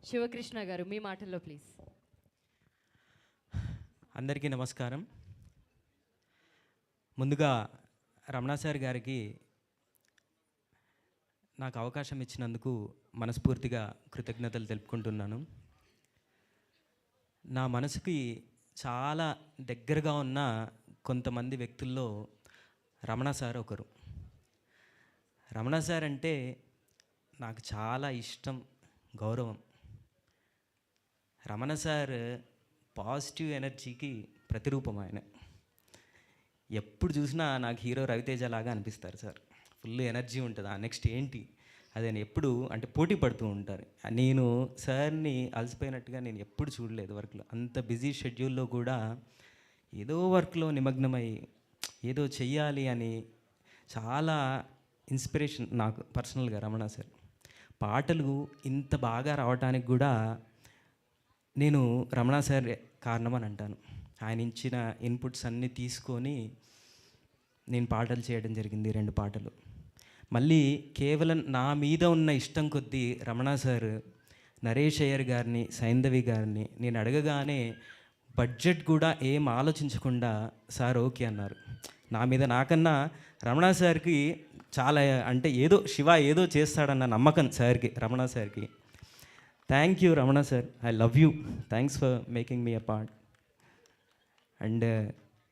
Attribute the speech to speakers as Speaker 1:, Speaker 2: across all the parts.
Speaker 1: శివకృష్ణ గారు మీ మాటల్లో ప్లీజ్.
Speaker 2: అందరికీ నమస్కారం. ముందుగా రమణ సార్ గారికి నాకు అవకాశం ఇచ్చినందుకు మనస్ఫూర్తిగా కృతజ్ఞతలు తెలుపుకుంటున్నాను. నా మనసుకి చాలా దగ్గరగా ఉన్న కొంతమంది వ్యక్తుల్లో రమణ సార్ ఒకరు. రమణ సార్ అంటే నాకు చాలా ఇష్టం, గౌరవం. రమణ సార్ పాజిటివ్ ఎనర్జీకి ప్రతిరూపం. ఆయన ఎప్పుడు చూసినా నాకు హీరో రవితేజ లాగా అనిపిస్తారు సార్. ఫుల్ ఎనర్జీ ఉంటుంది. నెక్స్ట్ ఏంటి అదే ఎప్పుడు అంటే పోటీ పడుతూ ఉంటారు. నేను సార్ని అలసిపోయినట్టుగా నేను ఎప్పుడు చూడలేదు వర్క్లో. అంత బిజీ షెడ్యూల్లో కూడా ఏదో వర్క్లో నిమగ్నమై ఏదో చెయ్యాలి అని చాలా ఇన్స్పిరేషన్ నాకు పర్సనల్గా రమణ సార్. పాటలు ఇంత బాగా రావటానికి కూడా నేను రమణ సార్ కారణం అని అంటాను. ఆయన ఇచ్చిన ఇన్పుట్స్ అన్నీ తీసుకొని నేను పాటలు చేయడం జరిగింది, 2 పాటలు. మళ్ళీ కేవలం నా మీద ఉన్న ఇష్టం కొద్దీ రమణ సార్ నరేష్ అయ్యర్ గారిని, సైంధవి గారిని నేను అడగగానే బడ్జెట్ కూడా ఏం ఆలోచించకుండా సార్ ఓకే అన్నారు. నా మీద నాకన్నా రమణ సార్కి చాలా అంటే ఏదో శివ ఏదో చేస్తాడన్న నమ్మకం సార్కి, రమణ సార్కి. Thank you Ramana sir, I love you. Thanks for making me a part. And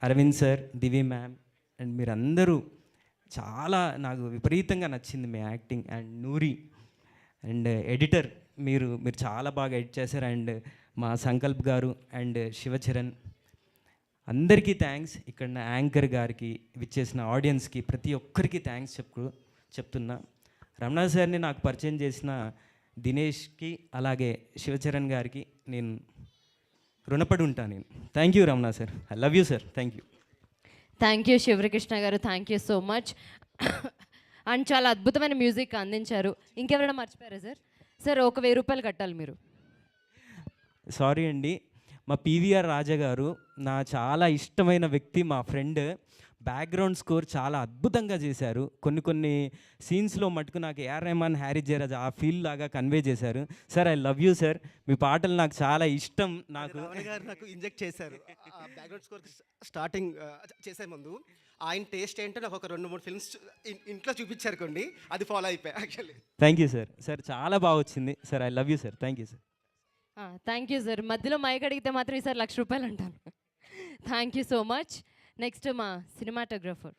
Speaker 2: Aravind sir, Divi ma'am and మీరందరూ చాలా నాకు విపరీతంగా నచ్చింది మీ acting. And Noori and editor మీరు చాలా బాగా ఎడిట్ చేశారు. అండ్ మా సంకల్ప్ గారు అండ్ శివచరణ్ అందరికీ థ్యాంక్స్. ఇక్కడ నా యాంకర్ గారికి, విచ్చేసిన ఆడియన్స్కి ప్రతి ఒక్కరికి థ్యాంక్స్ చెప్తున్నా. రమణ సార్ని నాకు పరిచయం చేసిన దినేష్కి అలాగే శివచరణ్ గారికి నేను రుణపడి ఉంటాను. నేను thank you Ramana sir, I love you sir. Thank you.
Speaker 1: Thank you Shivakrishna garu, thank you so much. And చాలా అద్భుతమైన మ్యూజిక్ అందించారు. ఇంకెవరైనా మర్చిపోయారా సార్? సార్ ఒక 1000 రూపాయలు కట్టాలి మీరు.
Speaker 2: సారీ అండి, మా పీవీఆర్ రాజా గారు నా చాలా ఇష్టమైన వ్యక్తి, మా ఫ్రెండ్. బ్యాక్గ్రౌండ్ స్కోర్ చాలా అద్భుతంగా చేశారు. కొన్ని సీన్స్లో మటుకు నాకు ఏఆర్ రెహమాన్, హ్యారీ జయరాజ్ ఆ ఫీల్ లాగా కన్వే చేశారు. Sir I love you sir, మీ పాటలు నాకు చాలా ఇష్టం.
Speaker 3: నాకు ఇంజెక్ట్ చేశారు బ్యాక్గ్రౌండ్ స్కోర్ స్టార్టింగ్ చేసే ముందు. ఆయన టేస్ట్ ఏంటో నాకు ఒక 2-3 ఫిల్మ్స్ ఇంట్లో చూపించారు కొన్ని, అది ఫాలో అయిపోయాయి actually.
Speaker 2: Thank you sir. Sir చాలా బాగా వచ్చింది sir, I love you sir. Thank you sir.
Speaker 1: Thank you sir. మధ్యలో మైక్ అడిగితే మాత్రం ఈసారి 1,00,000 రూపాయలు అంటాను. Thank you so much. Next మా సినిమాటోగ్రఫర్